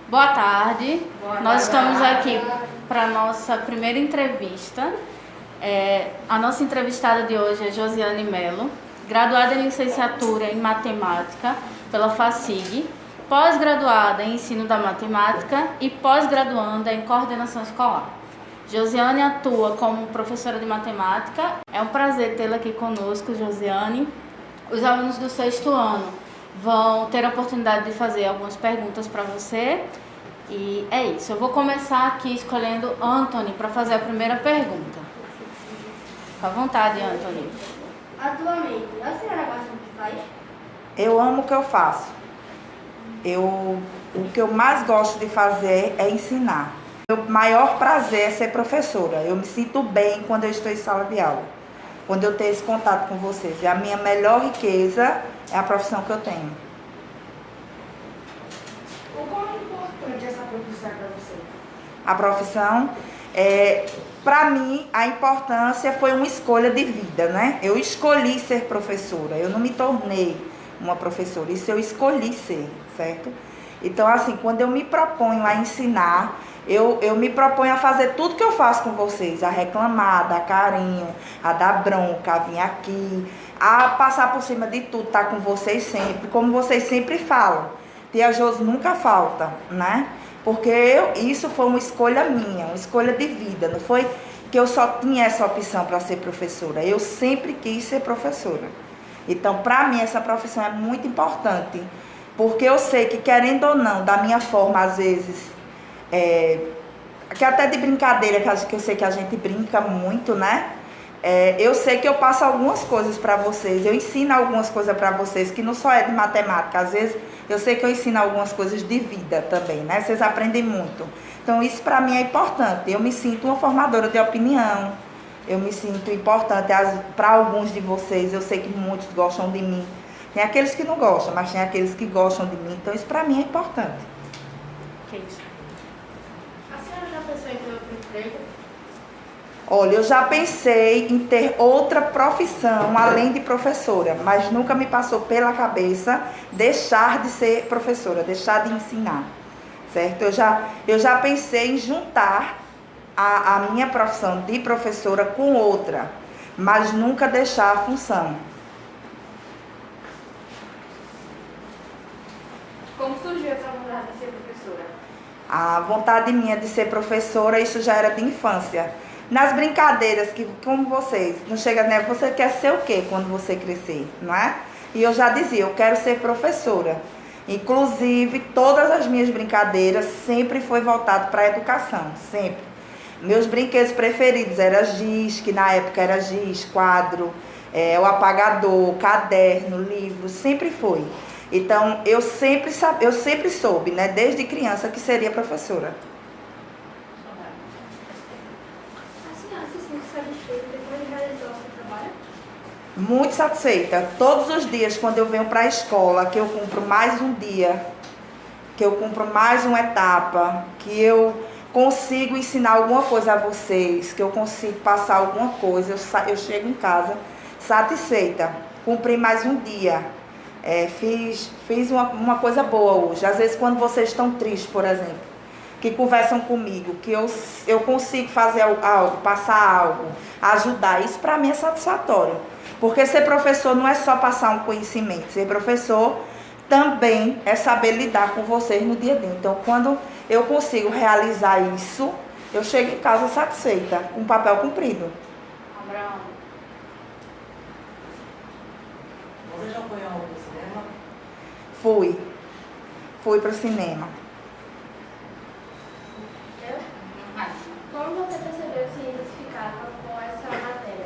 Boa tarde. Nós estamos aqui para a nossa primeira entrevista. A nossa entrevistada de hoje é Josiane Melo, graduada em licenciatura em matemática pela FACIG, pós-graduada em ensino da matemática e pós-graduanda em coordenação escolar. Josiane atua como professora de matemática. É um prazer tê-la aqui conosco, Josiane. Os alunos do 6º ano vão ter a oportunidade de fazer algumas perguntas para você. E é isso. Eu vou começar aqui escolhendo Anthony para fazer a primeira pergunta. Fica à vontade, Anthony. Atualmente, a senhora gosta do que faz? Eu amo o que eu faço. O que eu mais gosto de fazer é ensinar. Meu maior prazer é ser professora. Eu me sinto bem quando eu estou em sala de aula, quando eu tenho esse contato com vocês. E a minha melhor riqueza é a profissão que eu tenho. O quão é importante essa profissão para você? A profissão, para mim, a importância foi uma escolha de vida, né? Eu escolhi ser professora, eu não me tornei uma professora, isso eu escolhi ser, certo? Então, assim, quando eu me proponho a ensinar, eu me proponho a fazer tudo que eu faço com vocês, a reclamar, a dar carinho, a dar bronca, a vir aqui, a passar por cima de tudo, estar com vocês sempre, como vocês sempre falam. Tia Josi nunca falta, né? Porque isso foi uma escolha minha, uma escolha de vida. Não foi que eu só tinha essa opção para ser professora. Eu sempre quis ser professora. Então, para mim, essa profissão é muito importante. Porque eu sei que, querendo ou não, da minha forma, às vezes, que até de brincadeira, que eu sei que a gente brinca muito, né? Eu sei que eu passo algumas coisas para vocês, eu ensino algumas coisas para vocês, que não só é de matemática, às vezes eu sei que eu ensino algumas coisas de vida também, né? Vocês aprendem muito. Então isso para mim é importante, eu me sinto uma formadora de opinião, eu me sinto importante para alguns de vocês, eu sei que muitos gostam de mim. Tem aqueles que não gostam, mas tem aqueles que gostam de mim, então isso para mim é importante. A senhora já pensou em ter outro emprego? Olha, eu já pensei em ter outra profissão além de professora, mas nunca me passou pela cabeça deixar de ser professora, deixar de ensinar, certo? Eu já pensei em juntar a minha profissão de professora com outra, mas nunca deixar a função. Como surgiu essa vontade de ser professora? A vontade minha de ser professora, isso já era de infância. Nas brincadeiras, que como vocês, não chega, né? Você quer ser o quê quando você crescer, não é? E eu já dizia, eu quero ser professora. Inclusive, todas as minhas brincadeiras sempre foi voltado para a educação, sempre. Meus brinquedos preferidos eram giz, que na época era giz, quadro, o apagador, caderno, livro, sempre foi. Então, eu sempre soube, né, desde criança, que seria professora. Muito satisfeita. Todos os dias, quando eu venho para a escola, que eu cumpro mais um dia, que eu cumpro mais uma etapa, que eu consigo ensinar alguma coisa a vocês, que eu consigo passar alguma coisa, eu chego em casa satisfeita. Cumpri mais um dia. Fiz uma coisa boa hoje. Às vezes, quando vocês estão tristes, por exemplo, que conversam comigo, que eu consigo fazer algo, passar algo, ajudar, isso para mim é satisfatório. Porque ser professor não é só passar um conhecimento, ser professor também é saber lidar com vocês no dia a dia. Então, quando eu consigo realizar isso, eu chego em casa satisfeita, com o papel cumprido. Abraão. Você já foi ao cinema? Fui para o cinema. Como você percebeu que se identificava com essa matéria?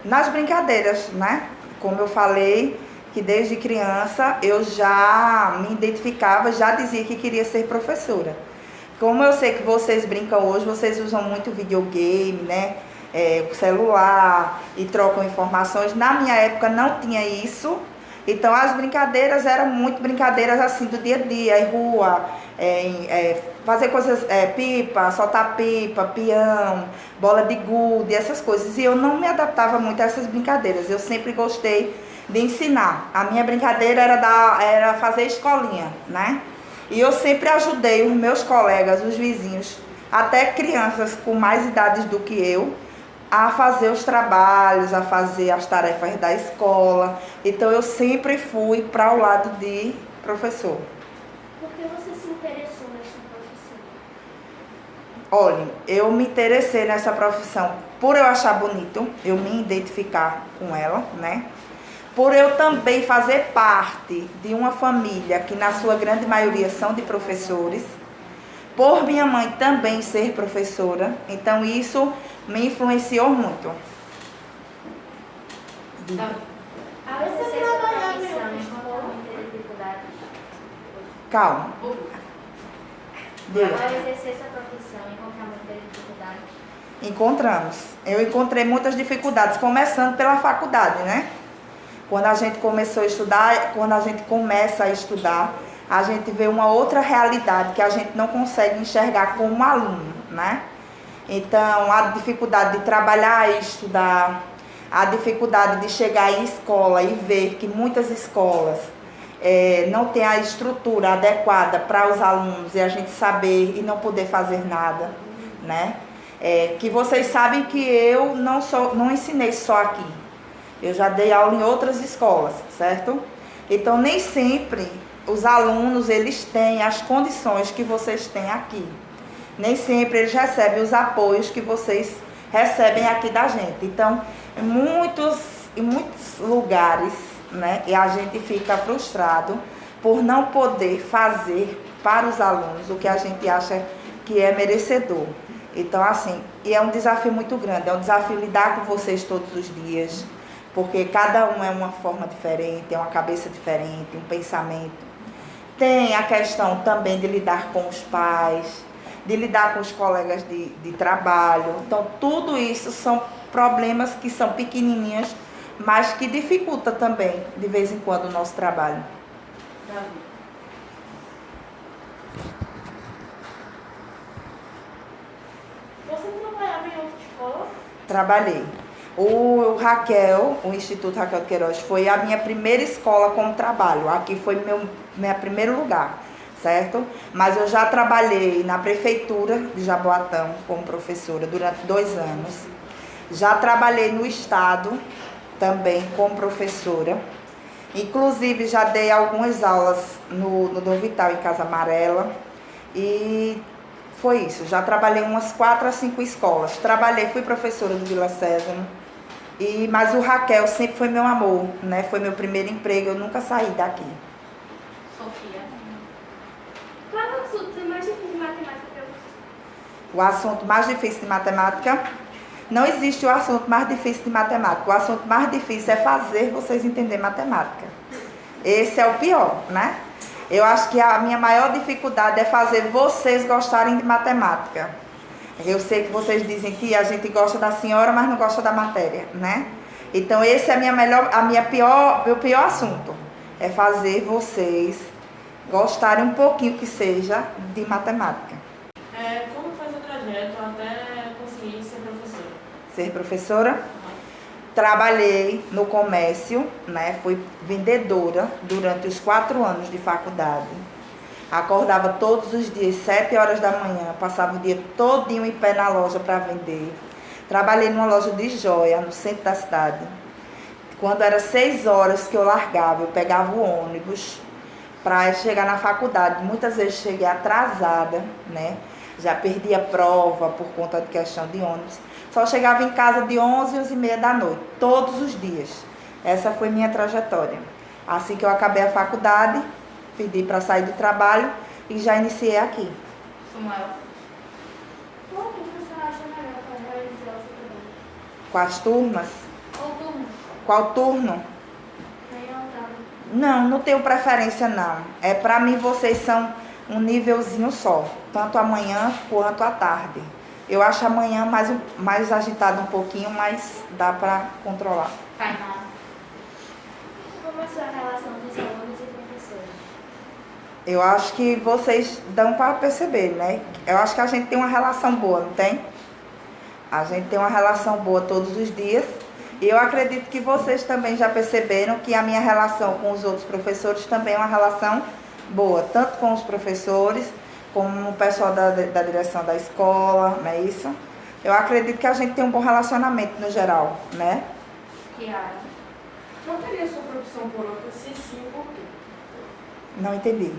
Nas brincadeiras, né? Como eu falei, que desde criança eu já me identificava, já dizia que queria ser professora. Como eu sei que vocês brincam hoje, vocês usam muito videogame, né? O celular e trocam informações. Na minha época não tinha isso. Então as brincadeiras eram muito brincadeiras assim do dia a dia, em rua, fazer coisas, pipa, soltar pipa, peão, bola de gude, essas coisas. E eu não me adaptava muito a essas brincadeiras. Eu sempre gostei de ensinar. A minha brincadeira era fazer escolinha, né? E eu sempre ajudei os meus colegas, os vizinhos, até crianças com mais idades do que eu, a fazer os trabalhos, a fazer as tarefas da escola. Então eu sempre fui para o lado de professor. Por que você se interessou nessa profissão? Olha, eu me interessei nessa profissão por eu achar bonito, eu me identificar com ela, né? Por eu também fazer parte de uma família que na sua grande maioria são de professores, por minha mãe também ser professora, então isso me influenciou muito. Ao exercer sua profissão, encontrou muitas dificuldades? Calma. Diga. Ao exercer sua profissão, encontrar muitas dificuldades? Encontramos. Eu encontrei muitas dificuldades, começando pela faculdade, né? Quando a gente começou a estudar, quando a gente começa a estudar, a gente vê uma outra realidade que a gente não consegue enxergar como aluno, né? Então, a dificuldade de trabalhar e estudar, a dificuldade de chegar em escola e ver que muitas escolas não têm a estrutura adequada para os alunos e a gente saber e não poder fazer nada, né? Que vocês sabem que eu não ensinei só aqui. Eu já dei aula em outras escolas, certo? Então, nem sempre os alunos, eles têm as condições que vocês têm aqui. Nem sempre eles recebem os apoios que vocês recebem aqui da gente. Então, em muitos lugares, né, e a gente fica frustrado por não poder fazer para os alunos o que a gente acha que é merecedor. Então, assim, e é um desafio muito grande, é um desafio lidar com vocês todos os dias, porque cada um é uma forma diferente, é uma cabeça diferente, um pensamento. Tem a questão também de lidar com os pais, de lidar com os colegas de trabalho. Então, tudo isso são problemas que são pequenininhos, mas que dificultam também, de vez em quando, o nosso trabalho. Você trabalhava em outra escola? Trabalhei. O Raquel, o Instituto Raquel de Queiroz, foi a minha primeira escola como trabalho. Aqui foi meu primeiro lugar, certo? Mas eu já trabalhei na prefeitura de Jaboatão como professora durante 2 anos. Já trabalhei no estado também como professora. Inclusive já dei algumas aulas no Dom Vital, em Casa Amarela. E foi isso. Já trabalhei umas 4 a 5 escolas. Fui professora do Vila Sésamo. Mas o Raquel sempre foi meu amor, né? Foi meu primeiro emprego, eu nunca saí daqui. Sofia. Qual é o assunto mais difícil de matemática para você? O assunto mais difícil de matemática, não existe o assunto mais difícil de matemática. O assunto mais difícil é fazer vocês entenderem matemática. Esse é o pior, né? Eu acho que a minha maior dificuldade é fazer vocês gostarem de matemática. Eu sei que vocês dizem que a gente gosta da senhora, mas não gosta da matéria, né? Então esse é meu pior assunto. É fazer vocês gostarem um pouquinho que seja de matemática. Como faz o trajeto até conseguir ser professora? Ser professora? Trabalhei no comércio, né? Fui vendedora durante os 4 anos de faculdade. Acordava todos os dias, 7 horas da manhã, passava o dia todinho em pé na loja para vender. Trabalhei numa loja de joia, no centro da cidade. Quando era 6 horas que eu largava, eu pegava o ônibus para chegar na faculdade. Muitas vezes cheguei atrasada, né? Já perdi a prova por conta de questão de ônibus. Só chegava em casa de 11, 11h30 da noite, todos os dias. Essa foi minha trajetória. Assim que eu acabei a faculdade, pedi para sair do trabalho e já iniciei aqui. Samuel. Qual que você acha melhor para realizar o seu trabalho? Com as turmas? Ou turno? Qual turno? Não tenho preferência não. Para mim vocês são um nívelzinho só, tanto amanhã quanto à tarde. Eu acho amanhã mais agitado um pouquinho, mas dá para controlar. Tainá. Como é a sua relação dos alunos e professores? Eu acho que vocês dão para perceber, né? Eu acho que a gente tem uma relação boa, não tem? A gente tem uma relação boa todos os dias. E eu acredito que vocês também já perceberam que a minha relação com os outros professores também é uma relação boa, tanto com os professores, como o pessoal da direção da escola, não é isso? Eu acredito que a gente tem um bom relacionamento no geral, né? Kiara. Trocaria sua profissão por outra? Se sim, por quê? Não entendi.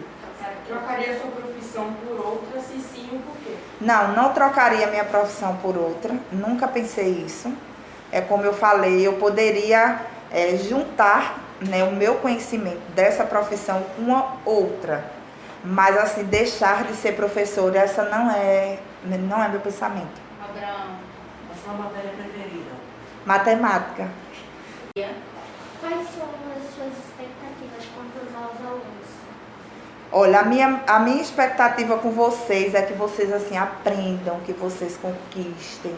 Trocaria sua profissão por outra? Se sim, o porquê? Não trocaria minha profissão por outra. Nunca pensei isso. É como eu falei, eu poderia juntar, né, o meu conhecimento dessa profissão com uma outra. Mas assim, deixar de ser professora, essa não é meu pensamento. Abraão. A sua matéria preferida? Matemática. Quais são as suas expectativas quanto aos alunos? Olha, a minha expectativa com vocês é que vocês assim aprendam, que vocês conquistem.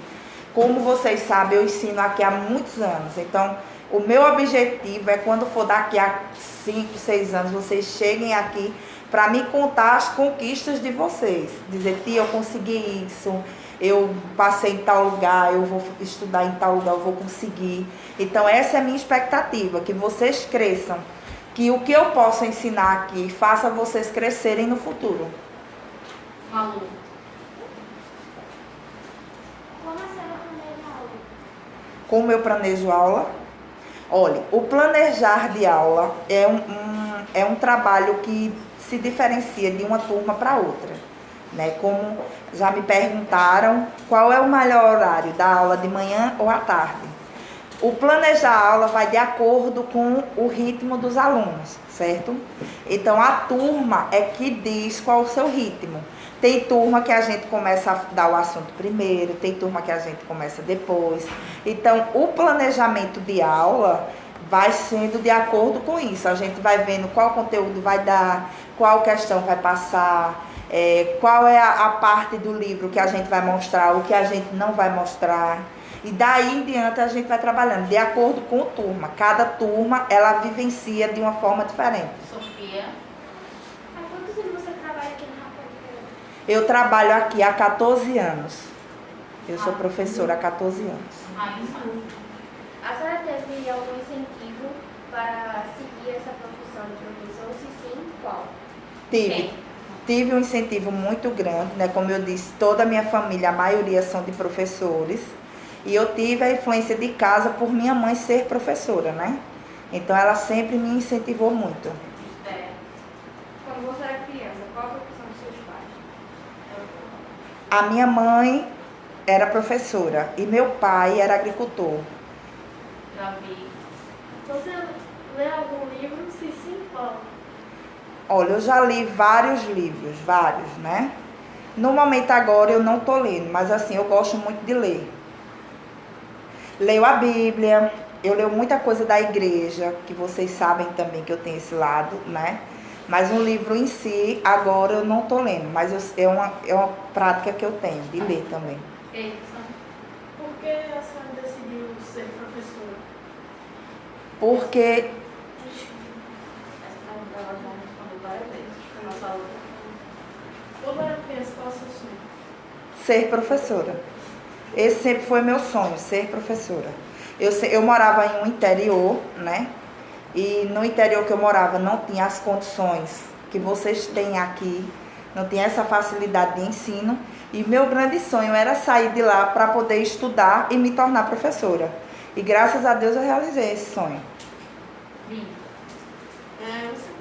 Como vocês sabem, eu ensino aqui há muitos anos. Então, o meu objetivo é quando for daqui a 5, 6 anos, vocês cheguem aqui para me contar as conquistas de vocês. Dizer, tia, eu consegui isso, eu passei em tal lugar, eu vou estudar em tal lugar, eu vou conseguir. Então, essa é a minha expectativa, que vocês cresçam. Que o que eu posso ensinar aqui faça vocês crescerem no futuro. Malu. Como a senhora planeja a aula? Como eu planejo aula? Olha, o planejar de aula é um trabalho que se diferencia de uma turma para outra, né? Como já me perguntaram, qual é o melhor horário da aula, de manhã ou à tarde? O planejar a aula vai de acordo com o ritmo dos alunos, certo? Então, a turma é que diz qual o seu ritmo. Tem turma que a gente começa a dar o assunto primeiro, tem turma que a gente começa depois. Então, o planejamento de aula vai sendo de acordo com isso. A gente vai vendo qual conteúdo vai dar, qual questão vai passar, qual é a parte do livro que a gente vai mostrar, o que a gente não vai mostrar. E daí em diante a gente vai trabalhando de acordo com a turma. Cada turma, ela vivencia de uma forma diferente. Sofia. Há quantos anos você trabalha aqui no Rapaz? Eu trabalho aqui há 14 anos. Eu sou professora há 14 anos. Raíssa. A senhora teve algum incentivo para seguir essa profissão de professor? Se sim, qual? Tive um incentivo muito grande, né? Como eu disse, toda a minha família, a maioria são de professores. E eu tive a influência de casa por minha mãe ser professora, né? Então ela sempre me incentivou muito. Quando você era criança, qual a profissão dos seus pais? A minha mãe era professora e meu pai era agricultor. Davi. Você lê algum livro? Se sim, qual? Olha, eu já li vários livros, né? No momento agora eu não estou lendo, mas assim, eu gosto muito de ler. Leio a Bíblia, eu leio muita coisa da igreja, que vocês sabem também que eu tenho esse lado, né? Mas um livro em si, agora eu não estou lendo, mas é uma prática que eu tenho, de ler também. Edson. Por que a senhora decidiu ser professora? Porque Ela já respondeu várias vezes. A nossa outra. Quando era criança, qual é o seu sonho? ser professora. Esse sempre foi meu sonho, ser professora. Eu morava em um interior, né? E no interior que eu morava não tinha as condições que vocês têm aqui, não tinha essa facilidade de ensino. E meu grande sonho era sair de lá para poder estudar e me tornar professora. E graças a Deus eu realizei esse sonho. Você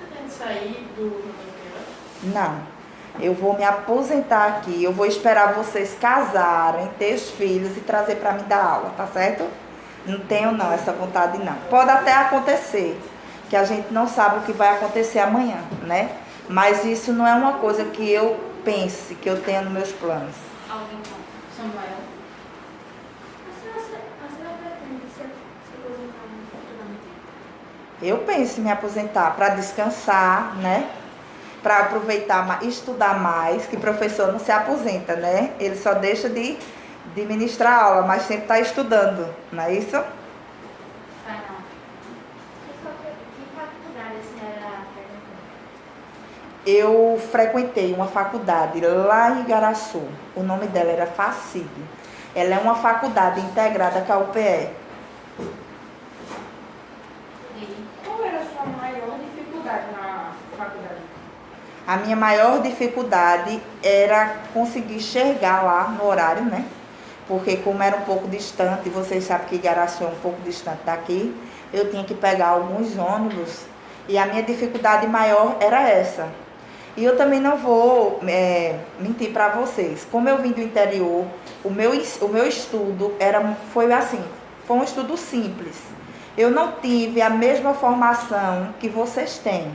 pretende sair do Rio? Não. Eu vou me aposentar aqui, eu vou esperar vocês casarem, ter os filhos e trazer para me dar aula, tá certo? Não tenho não, essa vontade não. Pode até acontecer, que a gente não sabe o que vai acontecer amanhã, né? Mas isso não é uma coisa que eu pense, que eu tenha nos meus planos. Alguém com Samuel. A senhora pretende se aposentar futuramente? Eu penso em me aposentar para descansar, né? Para aproveitar, estudar mais, que professor não se aposenta, né? Ele só deixa de ministrar aula, mas sempre está estudando, não é isso? Vai não. Que faculdade a senhora frequentou? eu frequentei uma faculdade lá em Igaraçu. O nome dela era FACIG. Ela é uma faculdade integrada com a UPE. Qual era a sua maior dificuldade na faculdade? A minha maior dificuldade era conseguir chegar lá no horário, né? Porque como era um pouco distante, vocês sabem que Igaraçu é um pouco distante daqui, eu tinha que pegar alguns ônibus e a minha dificuldade maior era essa. E eu também não vou mentir para vocês. Como eu vim do interior, o meu estudo foi um estudo simples. Eu não tive a mesma formação que vocês têm.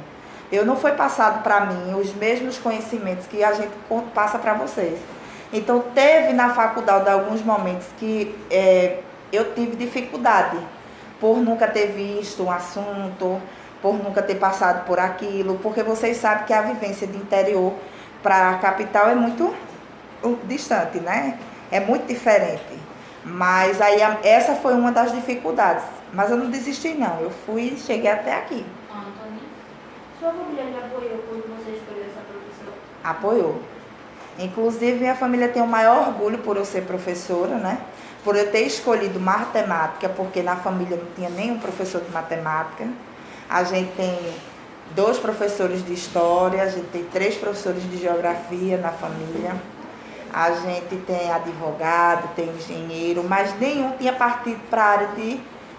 Eu não foi passado para mim os mesmos conhecimentos que a gente passa para vocês. Então, teve na faculdade alguns momentos que eu tive dificuldade por nunca ter visto um assunto, por nunca ter passado por aquilo, porque vocês sabem que a vivência de interior para a capital é muito distante, né? É muito diferente. Mas aí essa foi uma das dificuldades. Mas eu não desisti não, eu cheguei até aqui. Antônio, sua família lhe apoiou quando você escolheu essa profissão? Apoiou. Inclusive, minha família tem o maior orgulho por eu ser professora, né? Por eu ter escolhido matemática, porque na família não tinha nenhum professor de matemática. A gente tem 2 professores de história, a gente tem 3 professores de geografia na família. A gente tem advogado, tem engenheiro, mas nenhum tinha partido para a área de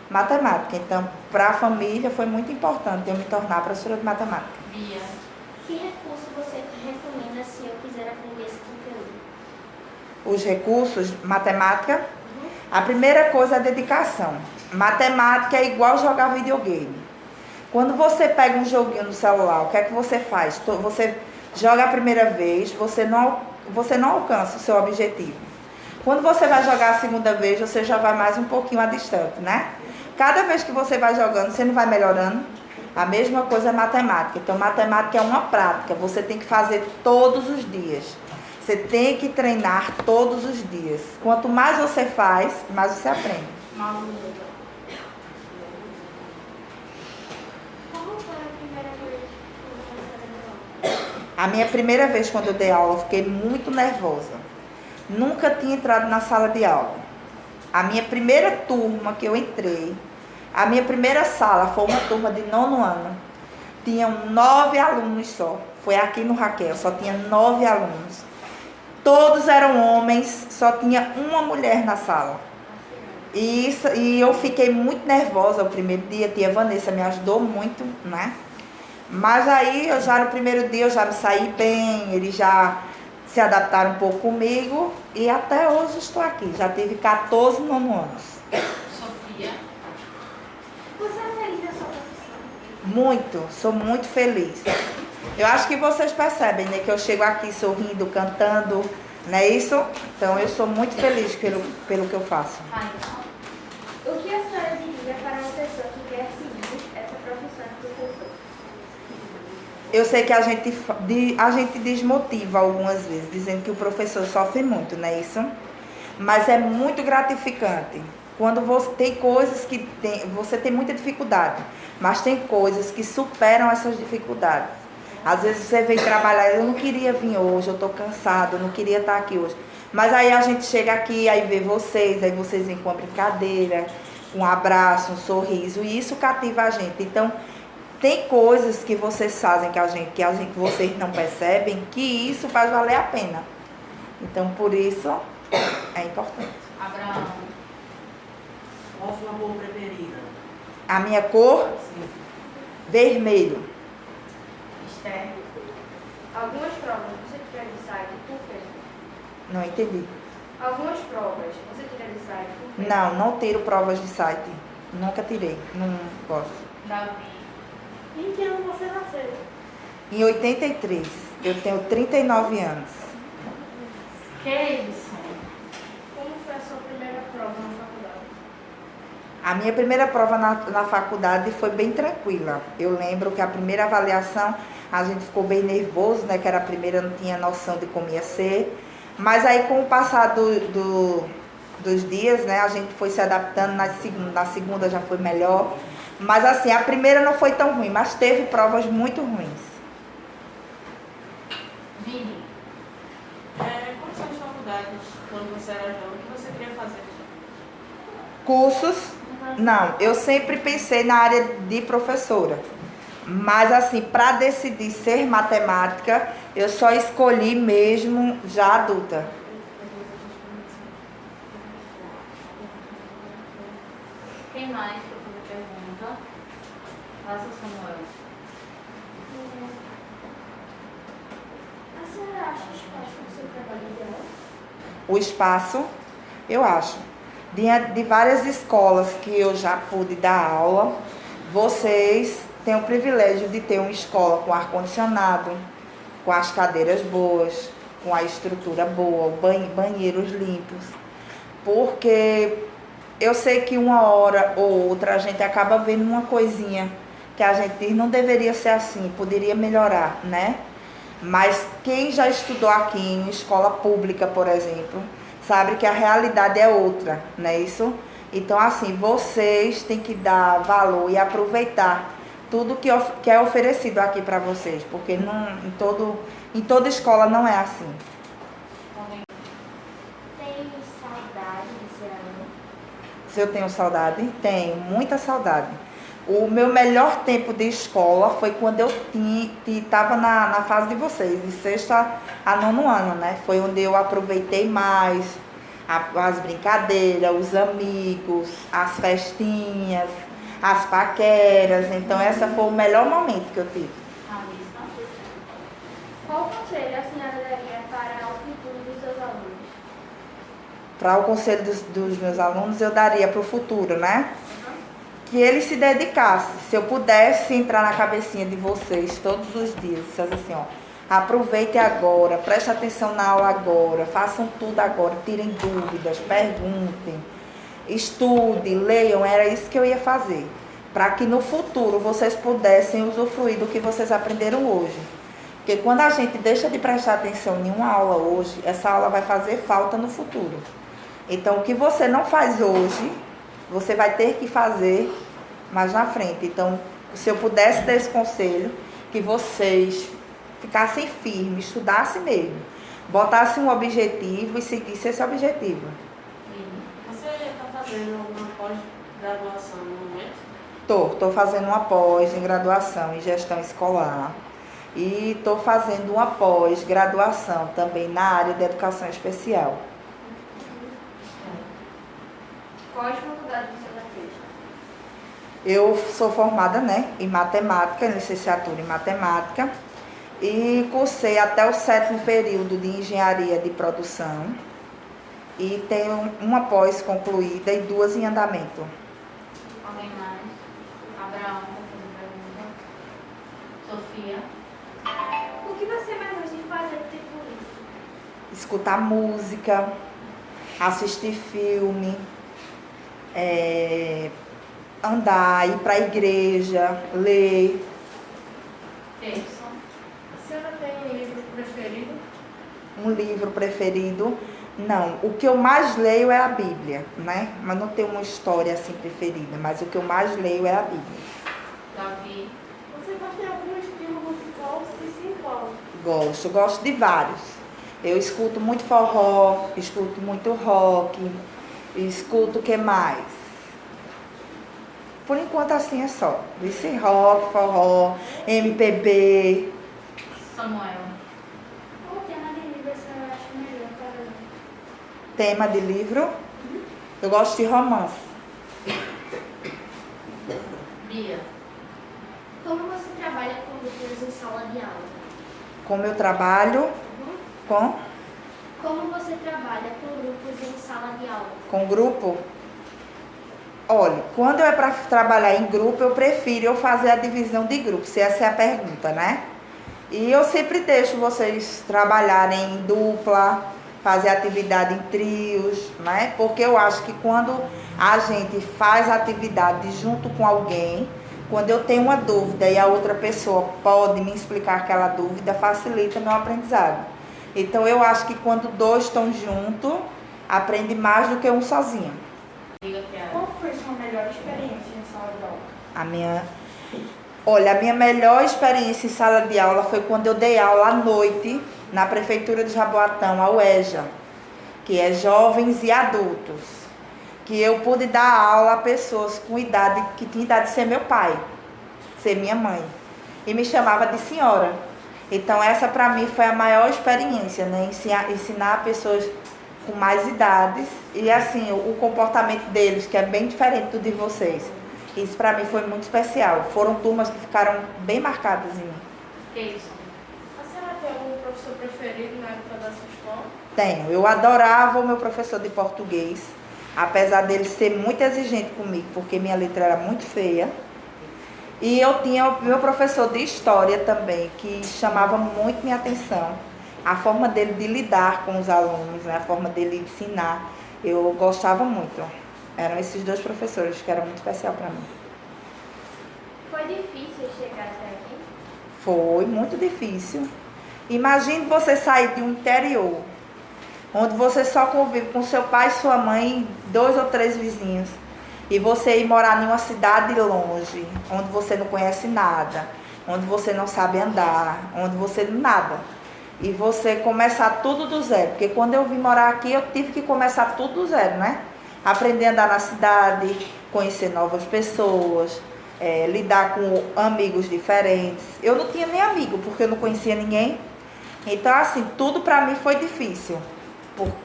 matemática. Então, para a família foi muito importante eu me tornar professora de matemática. Bia. Que recurso você recomenda se eu quiser aprender esse conteúdo? Os recursos, matemática, a primeira coisa é a dedicação. Matemática é igual jogar videogame. Quando você pega um joguinho no celular, o que é que você faz? Você joga a primeira vez, você não alcança o seu objetivo. Quando você vai jogar a segunda vez, você já vai mais um pouquinho a distante, né? Cada vez que você vai jogando, você não vai melhorando. A mesma coisa é matemática. Então, matemática é uma prática. Você tem que fazer todos os dias. Você tem que treinar todos os dias. Quanto mais você faz, mais você aprende. Qual foi a primeira vez que você deu aula? A minha primeira vez quando eu dei aula, eu fiquei muito nervosa. Nunca tinha entrado na sala de aula. A minha primeira turma que eu entrei, a minha primeira sala foi uma turma de 9º ano. Tinham 9 alunos só. Foi aqui no Raquel, só tinha 9 alunos. Todos eram homens, só tinha uma mulher na sala. E eu fiquei muito nervosa o primeiro dia. A tia Vanessa me ajudou muito, né? Mas aí, no primeiro dia, eu já me saí bem, eles já se adaptaram um pouco comigo e até hoje estou aqui. Já tive 14 anos. Sofia. Você é feliz na sua profissão? Muito, sou muito feliz. Eu acho que vocês percebem, né, que eu chego aqui sorrindo, cantando, não é isso? Então eu sou muito feliz pelo que eu faço. O que a senhora diria para uma pessoa que quer seguir essa profissão de professor? Eu sei que a gente desmotiva algumas vezes, dizendo que o professor sofre muito, não é isso? Mas é muito gratificante. Quando você tem coisas que você tem muita dificuldade, mas tem coisas que superam essas dificuldades. Às vezes você vem trabalhar, eu não queria vir hoje, eu estou cansado, eu não queria estar aqui hoje. Mas aí a gente chega aqui, aí vê vocês, aí vocês vêm com uma brincadeira, um abraço, um sorriso, e isso cativa a gente. Então, tem coisas que vocês fazem que vocês não percebem, que isso faz valer a pena. Então, por isso, é importante. Abraão. Qual a sua cor preferida? A minha cor, Sim. vermelho. Esther. Algumas provas você tira de site, por quê? Não entendi. Algumas provas você tira de site, por quê? Não tiro provas de site. Nunca tirei, não gosto. Davi. Em que ano você nasceu? Em 83, eu tenho 39 anos. Keilson. Como foi a sua primeira prova na faculdade? A minha primeira prova na faculdade foi bem tranquila. Eu lembro que a primeira avaliação a gente ficou bem nervoso, né? Que era a primeira, não tinha noção de como ia ser. Mas aí com o passar dos dias, né? A gente foi se adaptando, na segunda já foi melhor. Mas assim, a primeira não foi tão ruim, mas teve provas muito ruins. você era jovem, o que você queria fazer? Cursos? Não, eu sempre pensei na área de professora. Mas assim, para decidir ser matemática, eu só escolhi mesmo já adulta. Quem mais para fazer pergunta? Faça, Samuel. A senhora acha espaço no seu trabalho ideal? O espaço, eu acho. Diante de várias escolas que eu já pude dar aula, vocês têm o privilégio de ter uma escola com ar-condicionado, com as cadeiras boas, com a estrutura boa, banheiros limpos. Porque eu sei que uma hora ou outra a gente acaba vendo uma coisinha que a gente diz não deveria ser assim, poderia melhorar, né? Mas quem já estudou aqui em escola pública, por exemplo, sabe que a realidade é outra, não é isso? Então, assim, vocês têm que dar valor e aproveitar tudo que é oferecido aqui para vocês, porque em toda escola não é assim. Tem saudade desse ano? Se eu tenho saudade? Tenho, muita saudade. O meu melhor tempo de escola foi quando eu estava na fase de vocês, de 6º a 9º ano, né? Foi onde eu aproveitei mais as brincadeiras, os amigos, as festinhas, as paqueras. Então, esse foi o melhor momento que eu tive. Qual conselho a senhora daria para o futuro dos seus alunos? Para o conselho dos meus alunos, eu daria para o futuro, né? Que eles se dedicassem. Se eu pudesse entrar na cabecinha de vocês todos os dias, dissesse assim, ó, aproveite agora, preste atenção na aula agora, façam tudo agora, tirem dúvidas, perguntem, estudem, leiam, era isso que eu ia fazer. Para que no futuro vocês pudessem usufruir do que vocês aprenderam hoje. Porque quando a gente deixa de prestar atenção em uma aula hoje, essa aula vai fazer falta no futuro. Então, o que você não faz hoje, você vai ter que fazer mais na frente. Então, se eu pudesse dar esse conselho, que vocês ficassem firmes, estudassem mesmo, botassem um objetivo e seguissem esse objetivo. Você está fazendo alguma pós-graduação no momento? Estou fazendo uma pós em graduação em gestão escolar e estou fazendo uma pós-graduação também na área de educação especial. Quais faculdades você já fez? Eu sou formada, né, em matemática, em licenciatura em matemática, e cursei até o 7º período de engenharia de produção e tenho uma pós concluída e 2 em andamento. Alguém mais? Abraão, para fazer pergunta. Sofia. O que você mais gosta de fazer no tempo livre? Escutar música, assistir filme, andar, ir para a igreja, ler. Edson. A senhora tem um livro preferido? Um livro preferido? Não, o que eu mais leio é a Bíblia, né? Mas não tenho uma história assim preferida, mas o que eu mais leio é a Bíblia. Davi. Você gosta de algum estilo musical? Se sim, qual? Gosto de vários. Eu escuto muito forró, escuto muito rock, escuto o que mais? Por enquanto assim é só. Esse rock, forró, MPB. Samuel. Qual tema de livro a senhora acha melhor para ler? Tema de livro? Eu gosto de romance. Bia. Como você trabalha com grupos em sala de aula? Como eu trabalho com Como você trabalha com grupos em sala de aula? grupo? Olha, quando é para trabalhar em grupo, eu prefiro eu fazer a divisão de grupo, se essa é a pergunta, né? E eu sempre deixo vocês trabalharem em dupla, fazer atividade em trios, né? Porque eu acho que quando a gente faz atividade junto com alguém, quando eu tenho uma dúvida e a outra pessoa pode me explicar aquela dúvida, facilita meu aprendizado. Então eu acho que quando 2 estão juntos, aprende mais do que um sozinho. Diga, Tiago. Qual foi sua melhor experiência em sala de aula? A minha melhor experiência em sala de aula foi quando eu dei aula à noite na Prefeitura de Jaboatão, a UEJA. que é jovens e adultos, que eu pude dar aula a pessoas com idade, que tinha idade de ser meu pai, ser minha mãe, e me chamava de senhora. Então essa para mim foi a maior experiência, né? Ensinar pessoas com mais idades e assim, o comportamento deles, que é bem diferente do de vocês. Isso para mim foi muito especial. Foram turmas que ficaram bem marcadas em mim. Que isso? A senhora tem algum professor preferido na época da sua escola? Tenho. Eu adorava o meu professor de português, apesar dele ser muito exigente comigo, porque minha letra era muito feia. E eu tinha o meu professor de história também, que chamava muito minha atenção. A forma dele de lidar com os alunos, né? A forma dele ensinar, eu gostava muito. Eram esses dois professores que eram muito especial para mim. Foi difícil chegar até aqui? Foi muito difícil. Imagine você sair de um interior, onde você só convive com seu pai e sua mãe, 2 ou 3 vizinhos, e você ir morar em uma cidade longe, onde você não conhece nada, onde você não sabe andar, onde você nada. E você começar tudo do zero. Porque quando eu vim morar aqui, eu tive que começar tudo do zero, né? Aprender a andar na cidade, conhecer novas pessoas, lidar com amigos diferentes. Eu não tinha nem amigo, porque eu não conhecia ninguém. Então, assim, tudo pra mim foi difícil,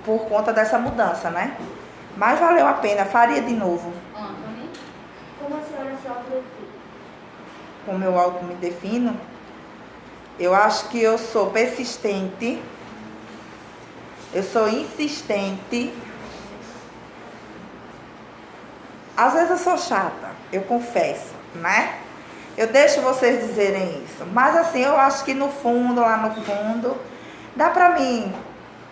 por conta dessa mudança, né? Mas valeu a pena, faria de novo. Anthony? Como a senhora se autodefine? Como eu auto me defino, eu acho que eu sou persistente, eu sou insistente. Às vezes eu sou chata, eu confesso, né? Eu deixo vocês dizerem isso. Mas assim, eu acho que no fundo, lá no fundo, dá pra mim.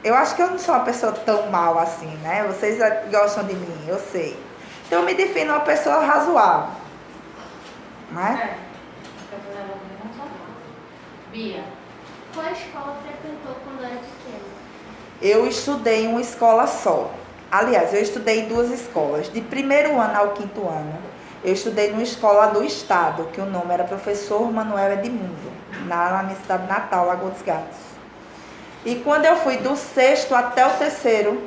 Eu acho que eu não sou uma pessoa tão mal assim, né? Vocês gostam de mim, eu sei. Então eu me defino uma pessoa razoável, né? Quer fazer alguma pergunta? Bia? Qual escola frequentou quando era pequena? Eu estudei em uma escola só. Aliás, eu estudei em 2 escolas. De 1º ano ao 5º ano, eu estudei numa escola do estado, que o nome era Professor Manuel Edmundo, na minha cidade natal, Lagoa dos Gatos. E quando eu fui do 6º até o 3º,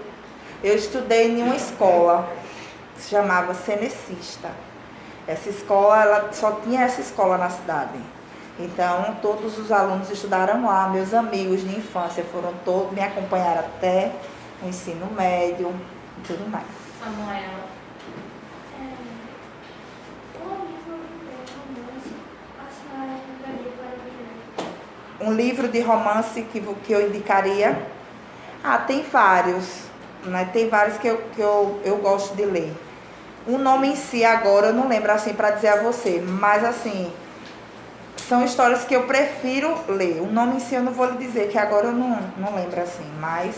eu estudei em uma escola que se chamava Cenecista. Essa escola, ela só tinha essa escola na cidade. Então, todos os alunos estudaram lá, meus amigos de infância foram todos, me acompanharam até o ensino médio e tudo mais. Samuela? Qual livro de romance a senhora indicaria para o Guilherme? Um livro de romance que eu indicaria? Ah, tem vários, né? Tem vários que eu gosto de ler. O nome em si agora eu não lembro assim para dizer a você, mas assim, são histórias que eu prefiro ler. O nome em si eu não vou lhe dizer, que agora eu não lembro assim, mas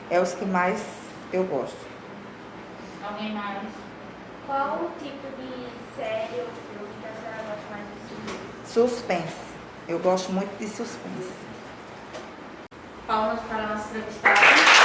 é os que mais eu gosto. Alguém mais? Qual o tipo de série ou filme que a senhora gosta mais de assistir? Suspense. Eu gosto muito de suspense. Palmas para a nossa entrevistada.